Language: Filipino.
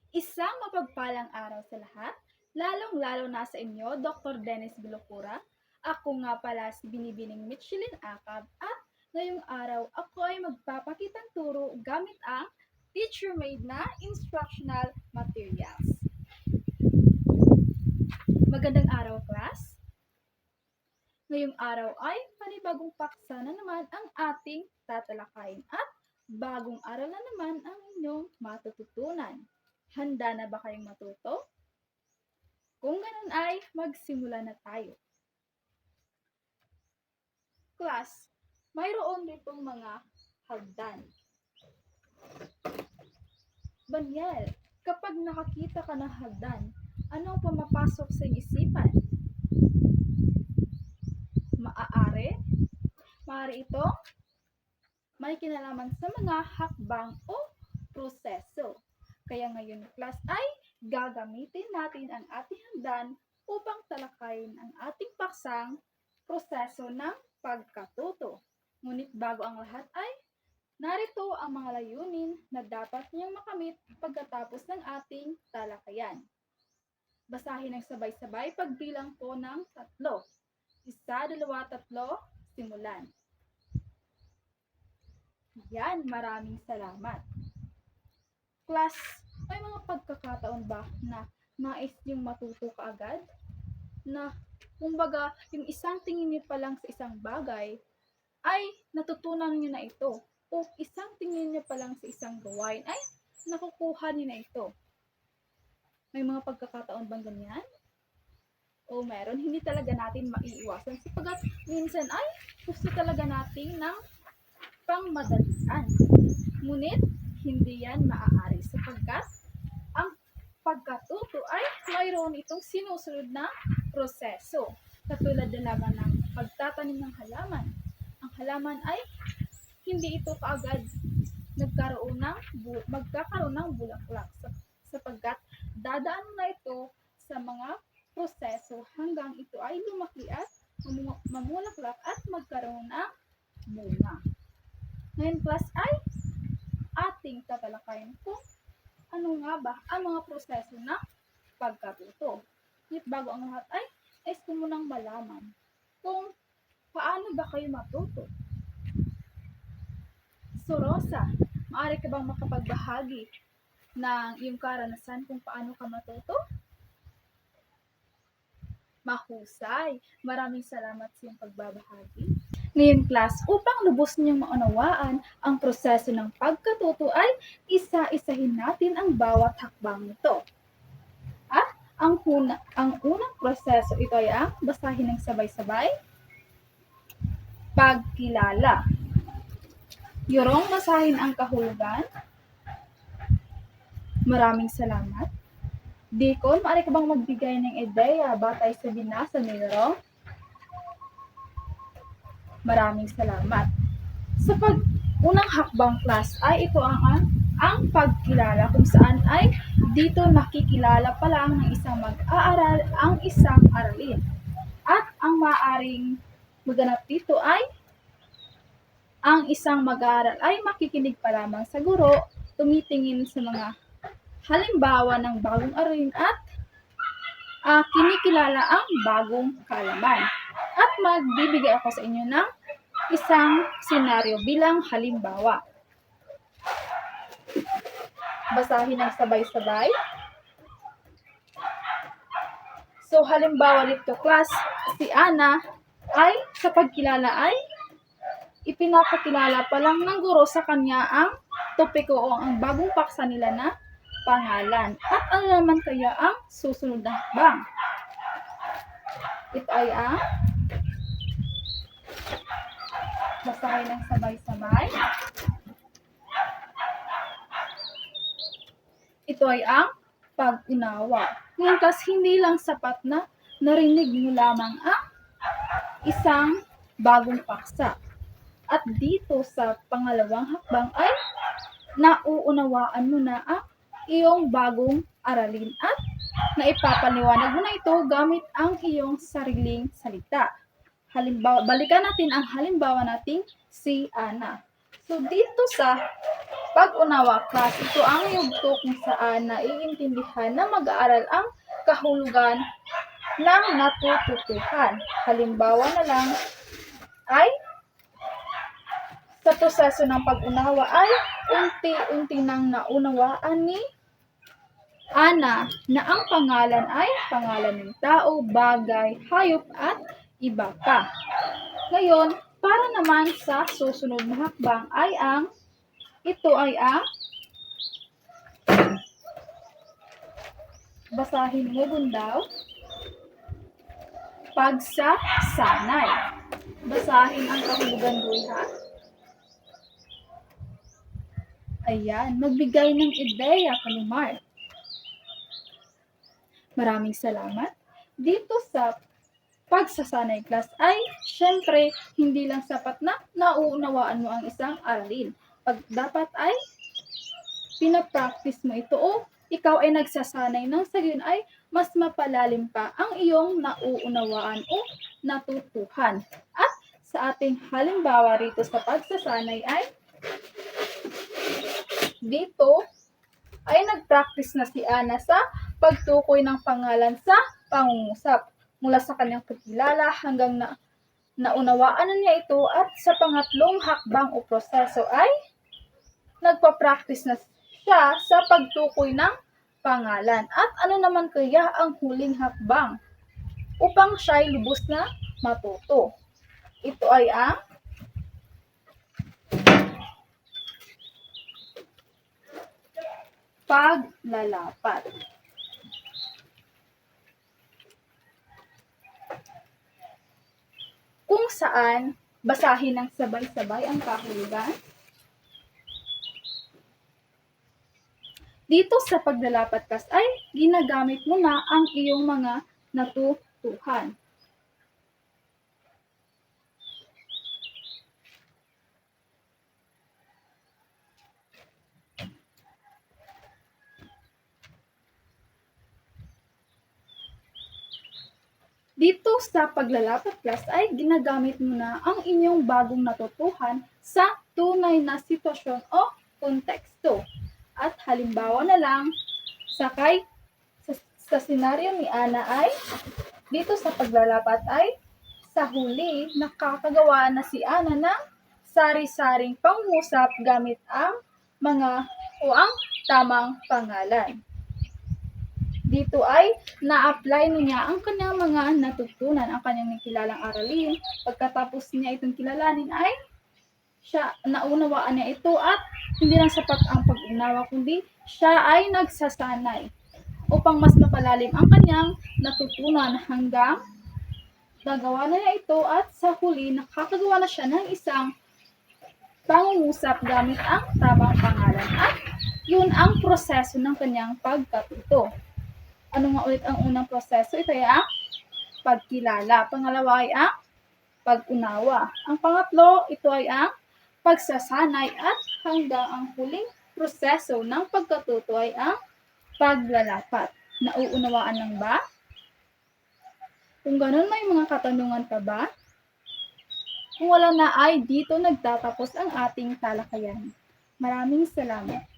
Isang mapagpalang araw sa lahat, lalong-lalo na sa inyo, Dr. Dennis Bilocura. Ako nga pala si Binibining Michelin Acab at ngayong araw ako ay magpapakitang turo gamit ang teacher-made na instructional materials. Magandang araw, class! Ngayong araw ay panibagong paksa na naman ang ating tatalakayin at bagong aral na naman ang inyong matututunan. Handa na ba kayong matuto? Kung ganun ay magsimula na tayo. Class, mayroon ditong mga hagdan. Banyel, kapag nakakita ka ng hagdan, ano ang pumapasok sa iyong isipan? Maaari ito may kinalaman sa mga hakbang o proseso. Kaya ngayon, class, ay gagamitin natin ang ating hagdan upang talakayin ang ating paksang proseso ng pagkatuto. Ngunit bago ang lahat ay narito ang mga layunin na dapat niyang makamit pagkatapos ng ating talakayan. Basahin ng sabay-sabay pagbilang ko ng 3. 1, 2, 3, simulan. Yan, maraming salamat. Class, may mga pagkakataon ba na nais niyong matuto kaagad? Na, kumbaga, yung isang tingin niyo pa lang sa isang bagay, ay natutunan niyo na ito. O isang tingin niyo pa lang sa isang gawain, ay nakukuha niyo na ito. May mga pagkakataon bang ganyan? O meron, hindi talaga natin maiiwasan sapagat minsan ay gusto talaga natin ng pangmadalian. Ngunit, hindi yan maaari sapagkat ang pagkatuto ay mayroon itong sinusunod na proseso. Katulad na lamang ng pagtatanim ng halaman. Ang halaman ay hindi ito kaagad magkakaroon ng bulaklak sapagkat dadaan na ito sa mga proseso hanggang ito ay lumaki at mamulaklak at magkaroon ng bunga. Ngayon, class, ay ating tatalakayin kung ano nga ba ang mga proseso ng pagkatuto. Ngunit bago ang lahat ay nais ko munang malaman kung paano ba kayo matuto. So, Rosa, maaari ka bang makapagbahagi ng iyong karanasan kung paano ka matuto? Mahusay! Maraming salamat sa iyong pagbabahagi. Ngayon, class, upang lubos niyong maunawaan ang proseso ng pagkatuto ay isa-isahin natin ang bawat hakbang nito. At ang unang proseso, ito ay ang basahin ng sabay-sabay. Pagkilala. Yorong basahin ang kahulugan. Maraming salamat. Deacon, maaari ka bang magbigay ng ideya batay sa binasa ni Yorong? Maraming salamat. Sa unang hakbang, class, ay ito ang pagkilala kung saan ay dito nakikilala pa lang ng isang mag-aaral ang isang aralin. At ang maaaring maganap dito ay ang isang mag-aaral ay makikinig pa lamang sa guro, tumitingin sa mga halimbawa ng bagong aralin at kinikilala ang bagong kaalaman. At magbibigay ako sa inyo ng isang senaryo bilang halimbawa. Basahin ng sabay-sabay. So, halimbawa dito, class, si Ana ay sa pagkilala ay ipinapakilala pa lang ng guro sa kanya ang topiko o ang bagong paksa nila na pangalan. At ano naman kaya ang susunod na hakbang? Ito ay ang basahin ng sabay-sabay. Ito ay ang pag-unawa. Ngayon, kasi hindi lang sapat na narinig mo lamang ang isang bagong paksa. At dito sa pangalawang hakbang ay nauunawaan mo na ang iyong bagong aralin at naipapaliwanag mo na ito gamit ang iyong sariling salita. Halimbawa, balikan natin ang halimbawa nating si Ana. So, dito sa Pag-unawa class, ito ang yugto kung saan naiintindihan na mag-aaral ang kahulugan ng natututuhan. Halimbawa na lang ay sa proseso ng pag-unawa ay unti-unti nang naunawaan ni Ana na ang pangalan ay pangalan ng tao, bagay, hayop at iba pa. Ngayon, para naman sa susunod na hakbang ay ang basahin mo bundaw, pagsasanay. Basahin ang kahulugan doon ha. Ayan, magbigay ng ideya, Kalumar. Maraming salamat. Dito sa pagsasanay class ay syempre hindi lang sapat na nauunawaan mo ang isang aralin. Dapat ay pinapractice mo ito o ikaw ay nagsasanay nang sa gayon ay mas mapalalim pa ang iyong nauunawaan o natutuhan. At sa ating halimbawa rito sa pagsasanay ay dito ay nagpractice na si Ana sa pagtukoy ng pangalan sa pangungusap mula sa kanyang pagkilala hanggang naunawaan na niya ito at sa pangatlong hakbang o proseso ay nagpa-practice na siya sa pagtukoy ng pangalan. At ano naman kaya ang huling hakbang upang siya ay lubos na matuto? Ito ay ang paglalapat. Kung saan basahin ng sabay-sabay ang kahulugan. Dito sa paglalapat class ay ginagamit mo na ang iyong mga natutuhan. Dito sa paglalapat class ay ginagamit mo na ang inyong bagong natutuhan sa tunay na sitwasyon o konteksto. At halimbawa na lang, sa senaryo ni Ana ay, dito sa paglalapat ay, sa huli, nakakagawa na si Ana ng sari-saring pangungusap gamit ang ang tamang pangalan. Dito ay na-apply niya ang kanyang mga natutunan, ang kanyang nakilalang aralin. Pagkatapos niya itong kilalanin ay naunawaan niya ito at hindi lang sapat ang pag-unawa kundi siya ay nagsasanay upang mas mapalalim ang kanyang natutunan hanggang nagawa na niya ito at sa huli nakakagawa na siya ng isang pangungusap gamit ang tamang pangalan. At yun ang proseso ng kanyang pagkatuto. Ano nga ulit ang unang proseso? Ito ay ang pagkilala. Pangalawa ay ang pag-unawa. Ang pangatlo, ito ay ang pagsasanay at hanggang ang huling proseso ng pagkatuto ay ang paglalapat. Nauunawaan lang ba? Kung ganun, may mga katanungan pa ba? Kung wala na ay dito nagtatapos ang ating talakayan. Maraming salamat.